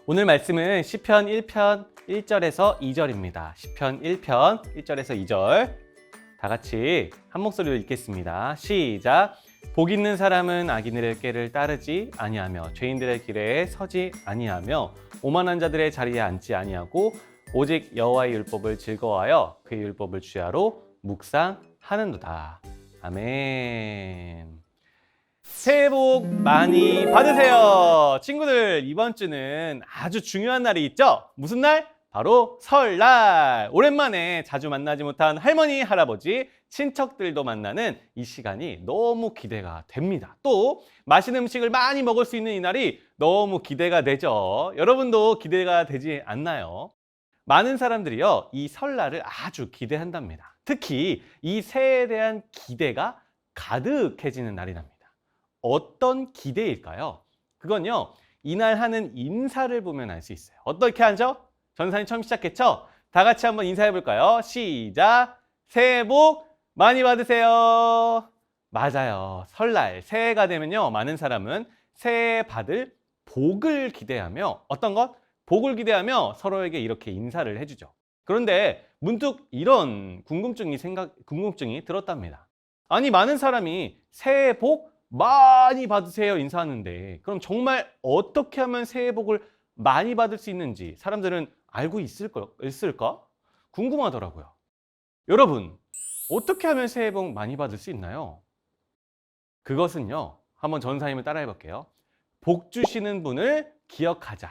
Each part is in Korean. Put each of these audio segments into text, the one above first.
오늘 말씀은 시편 1편 1절에서 2절입니다. 시편 1편 1절에서 2절 다 같이 한 목소리로 읽겠습니다. 시작! 복 있는 사람은 악인들의 꾀를 따르지 아니하며 죄인들의 길에 서지 아니하며 오만한 자들의 자리에 앉지 아니하고 오직 여호와의 율법을 즐거워하여 그의 율법을 주야로 묵상하는도다. 아멘. 새해 복 많이 받으세요. 친구들, 이번 주는 아주 중요한 날이 있죠? 무슨 날? 바로 설날. 오랜만에 자주 만나지 못한 할머니, 할아버지, 친척들도 만나는 이 시간이 너무 기대가 됩니다. 또 맛있는 음식을 많이 먹을 수 있는 이 날이 너무 기대가 되죠. 여러분도 기대가 되지 않나요? 많은 사람들이요, 이 설날을 아주 기대한답니다. 특히 이 새해에 대한 기대가 가득해지는 날이랍니다. 어떤 기대일까요? 그건요, 이날 하는 인사를 보면 알 수 있어요. 어떻게 하죠? 전사님 처음 시작했죠? 다 같이 한번 인사해 볼까요? 시작! 새해 복 많이 받으세요. 맞아요. 설날, 새해가 되면요, 많은 사람은 새해 받을 복을 기대하며 어떤 것? 복을 기대하며 서로에게 이렇게 인사를 해주죠. 그런데 문득 이런 궁금증이 들었답니다. 아니, 많은 사람이 새해 복 많이 받으세요 인사하는데, 그럼 정말 어떻게 하면 새해 복을 많이 받을 수 있는지 사람들은 알고 있을까? 궁금하더라고요. 여러분, 어떻게 하면 새해 복 많이 받을 수 있나요? 그것은요, 한번 전사님을 따라해 볼게요. 복 주시는 분을 기억하자.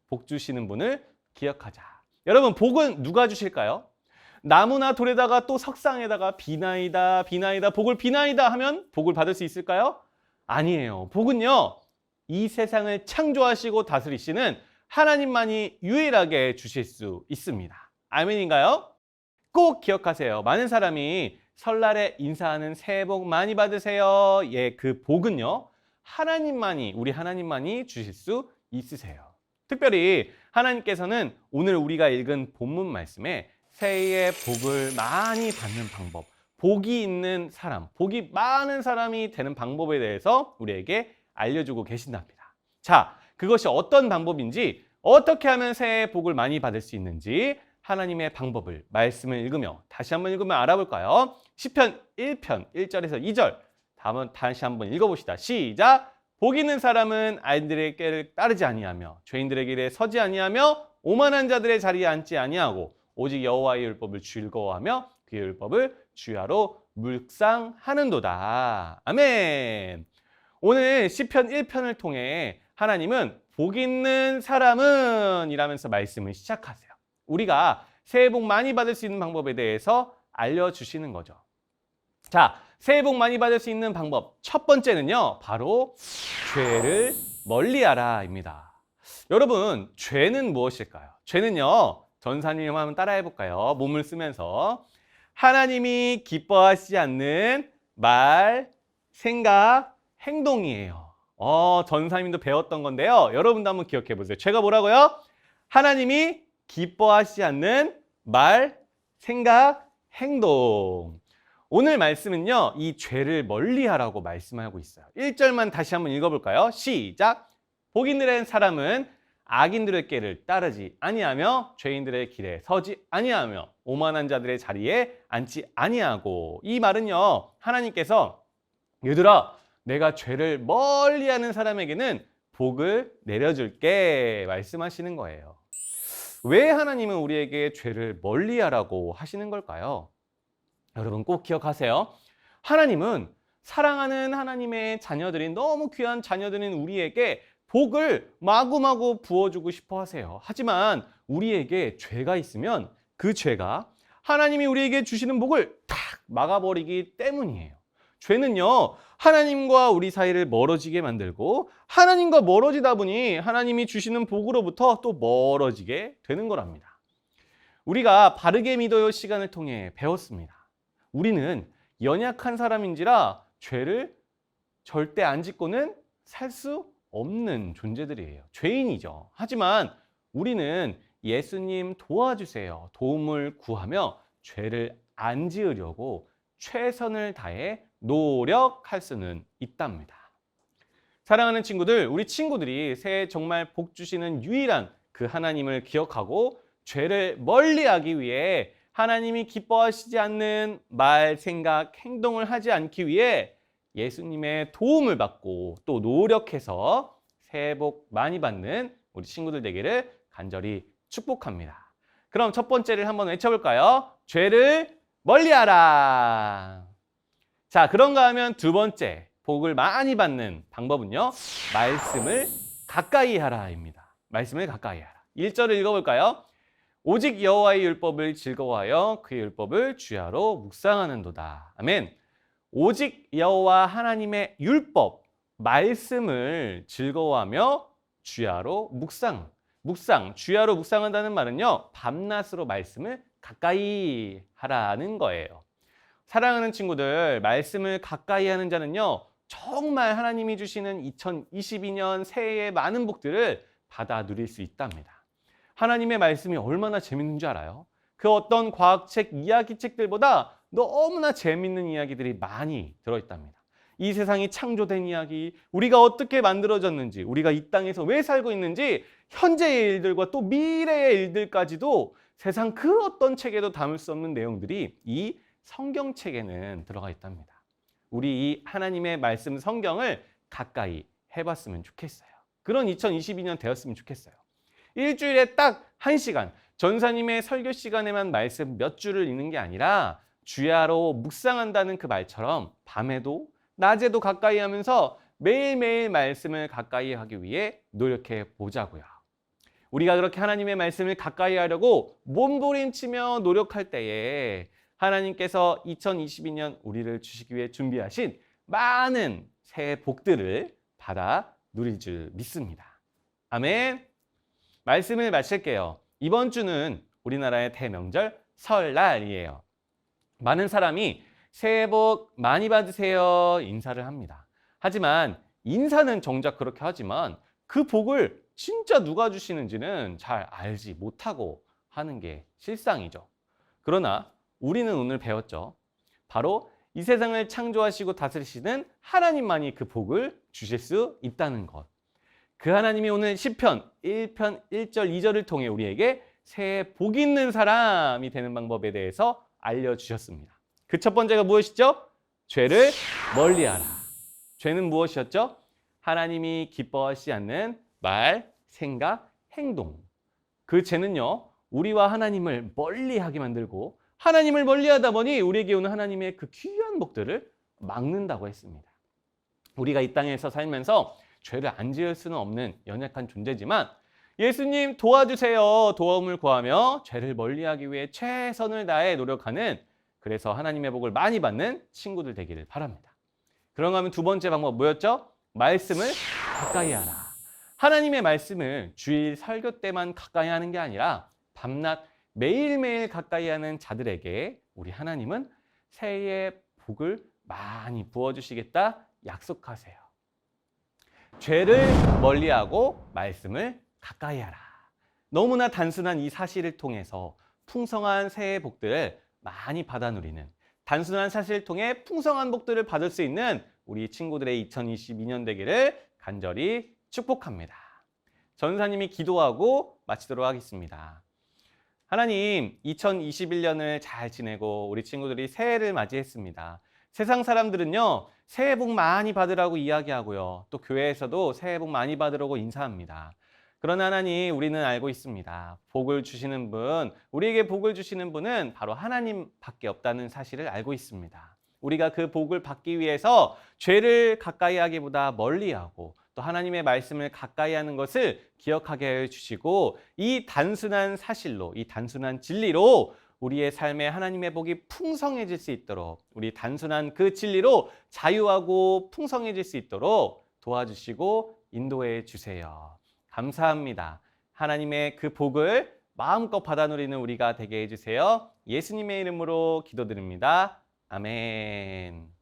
복 주시는 분을 기억하자. 여러분, 복은 누가 주실까요? 나무나 돌에다가 또 석상에다가 비나이다 비나이다 복을 비나이다 하면 복을 받을 수 있을까요? 아니에요. 복은요, 이 세상을 창조하시고 다스리시는 하나님만이 유일하게 주실 수 있습니다. 아멘인가요? 꼭 기억하세요. 많은 사람이 설날에 인사하는 새해 복 많이 받으세요. 예, 그 복은요, 우리 하나님만이 주실 수 있으세요. 특별히 하나님께서는 오늘 우리가 읽은 본문 말씀에 새해의 복을 많이 받는 방법, 복이 있는 사람, 복이 많은 사람이 되는 방법에 대해서 우리에게 알려주고 계신답니다. 자, 그것이 어떤 방법인지, 어떻게 하면 새해의 복을 많이 받을 수 있는지 하나님의 방법을, 말씀을 읽으며 다시 한번 읽으면 알아볼까요? 시편 1편 1절에서 2절 다시 한번 읽어봅시다. 시작! 복 있는 사람은 악인들의 꾀를 따르지 아니하며 죄인들의 길에 서지 아니하며 오만한 자들의 자리에 앉지 아니하고 오직 여호와의 율법을 즐거워하며 그의 율법을 주야로 묵상하는도다. 아멘. 오늘 시편 1편을 통해 하나님은 복 있는 사람은 이라면서 말씀을 시작하세요. 우리가 새해 복 많이 받을 수 있는 방법에 대해서 알려주시는 거죠. 자, 새해 복 많이 받을 수 있는 방법 첫 번째는요, 바로 죄를 멀리하라입니다. 여러분, 죄는 무엇일까요? 죄는요, 전사님 한번 따라해 볼까요? 몸을 쓰면서 하나님이 기뻐하시지 않는 말, 생각, 행동이에요. 전사님도 배웠던 건데요. 여러분도 한번 기억해 보세요. 죄가 뭐라고요? 하나님이 기뻐하시지 않는 말, 생각, 행동. 오늘 말씀은요, 이 죄를 멀리하라고 말씀하고 있어요. 1절만 다시 한번 읽어볼까요? 시작! 복 있는 사람은 악인들의 꾀를 따르지 아니하며 죄인들의 길에 서지 아니하며 오만한 자들의 자리에 앉지 아니하고. 이 말은요, 하나님께서 얘들아, 내가 죄를 멀리하는 사람에게는 복을 내려줄게 말씀하시는 거예요. 왜 하나님은 우리에게 죄를 멀리하라고 하시는 걸까요? 여러분, 꼭 기억하세요. 하나님은 사랑하는 하나님의 자녀들인, 너무 귀한 자녀들인 우리에게 복을 마구마구 부어주고 싶어 하세요. 하지만 우리에게 죄가 있으면 그 죄가 하나님이 우리에게 주시는 복을 탁 막아버리기 때문이에요. 죄는요, 하나님과 우리 사이를 멀어지게 만들고, 하나님과 멀어지다 보니 하나님이 주시는 복으로부터 또 멀어지게 되는 거랍니다. 우리가 바르게 믿어요 시간을 통해 배웠습니다. 우리는 연약한 사람인지라 죄를 절대 안 짓고는 살 수 없는 존재들이에요. 죄인이죠. 하지만 우리는 예수님 도와주세요, 도움을 구하며 죄를 안 지으려고 최선을 다해 노력할 수는 있답니다. 사랑하는 친구들, 우리 친구들이 새해 정말 복 주시는 유일한 그 하나님을 기억하고 죄를 멀리하기 위해 하나님이 기뻐하시지 않는 말, 생각, 행동을 하지 않기 위해 예수님의 도움을 받고 또 노력해서 새해 복 많이 받는 우리 친구들 되기를 간절히 축복합니다. 그럼 첫 번째를 한번 외쳐볼까요? 죄를 멀리하라. 자, 그런가 하면 두 번째, 복을 많이 받는 방법은요, 말씀을 가까이 하라입니다. 말씀을 가까이 하라. 1절을 읽어볼까요? 오직 여호와의 율법을 즐거워하여 그의 율법을 주야로 묵상하는도다. 아멘. 오직 여호와 하나님의 율법, 말씀을 즐거워하며 주야로 묵상, 주야로 묵상한다는 말은요, 밤낮으로 말씀을 가까이 하라는 거예요. 사랑하는 친구들, 말씀을 가까이 하는 자는요, 정말 하나님이 주시는 2022년 새해의 많은 복들을 받아 누릴 수 있답니다. 하나님의 말씀이 얼마나 재밌는 줄 알아요? 그 어떤 과학책, 이야기책들보다 너무나 재밌는 이야기들이 많이 들어있답니다. 이 세상이 창조된 이야기, 우리가 어떻게 만들어졌는지, 우리가 이 땅에서 왜 살고 있는지, 현재의 일들과 또 미래의 일들까지도 세상 그 어떤 책에도 담을 수 없는 내용들이 이 성경책에는 들어가 있답니다. 우리 이 하나님의 말씀 성경을 가까이 해봤으면 좋겠어요. 그런 2022년 되었으면 좋겠어요. 일주일에 딱 1시간, 전사님의 설교 시간에만 말씀 몇 줄을 읽는 게 아니라 주야로 묵상한다는 그 말처럼 밤에도 낮에도 가까이 하면서 매일매일 말씀을 가까이 하기 위해 노력해 보자고요. 우리가 그렇게 하나님의 말씀을 가까이 하려고 몸부림치며 노력할 때에 하나님께서 2022년 우리를 주시기 위해 준비하신 많은 새해 복들을 받아 누릴 줄 믿습니다. 아멘. 말씀을 마칠게요. 이번 주는 우리나라의 대명절 설날이에요. 많은 사람이 새해 복 많이 받으세요 인사를 합니다. 하지만 인사는 정작 그렇게 하지만 그 복을 진짜 누가 주시는지는 잘 알지 못하고 하는 게 실상이죠. 그러나 우리는 오늘 배웠죠. 바로 이 세상을 창조하시고 다스리시는 하나님만이 그 복을 주실 수 있다는 것. 그 하나님이 오늘 시편 1편 1절 2절을 통해 우리에게 새해 복 있는 사람이 되는 방법에 대해서 알려주셨습니다. 그 첫 번째가 무엇이죠? 죄를 멀리하라. 죄는 무엇이었죠? 하나님이 기뻐하시지 않는 말, 생각, 행동. 그 죄는요, 우리와 하나님을 멀리하게 만들고 하나님을 멀리하다 보니 우리에게 오는 하나님의 그 귀한 복들을 막는다고 했습니다. 우리가 이 땅에서 살면서 죄를 안 지을 수는 없는 연약한 존재지만 예수님 도와주세요 도움을 구하며 죄를 멀리하기 위해 최선을 다해 노력하는, 그래서 하나님의 복을 많이 받는 친구들 되기를 바랍니다. 그런가 하면 두 번째 방법 뭐였죠? 말씀을 가까이 하라. 하나님의 말씀을 주일 설교 때만 가까이 하는 게 아니라 밤낮 매일매일 가까이 하는 자들에게 우리 하나님은 새해의 복을 많이 부어주시겠다 약속하세요. 죄를 멀리하고 말씀을 가까이 하라. 너무나 단순한 이 사실을 통해서 풍성한 새해 복들을 많이 받아 누리는, 단순한 사실을 통해 풍성한 복들을 받을 수 있는 우리 친구들의 2022년 되기를 간절히 축복합니다. 전사님이 기도하고 마치도록 하겠습니다. 하나님, 2021년을 잘 지내고 우리 친구들이 새해를 맞이했습니다. 세상 사람들은요, 새해 복 많이 받으라고 이야기하고요. 또 교회에서도 새해 복 많이 받으라고 인사합니다. 그러나 하나님, 우리는 알고 있습니다. 복을 주시는 분, 우리에게 복을 주시는 분은 바로 하나님밖에 없다는 사실을 알고 있습니다. 우리가 그 복을 받기 위해서 죄를 가까이 하기보다 멀리하고 또 하나님의 말씀을 가까이 하는 것을 기억하게 해주시고, 이 단순한 사실로, 이 단순한 진리로 우리의 삶에 하나님의 복이 풍성해질 수 있도록, 우리 단순한 그 진리로 자유하고 풍성해질 수 있도록 도와주시고 인도해 주세요. 감사합니다. 하나님의 그 복을 마음껏 받아 누리는 우리가 되게 해주세요. 예수님의 이름으로 기도드립니다. 아멘.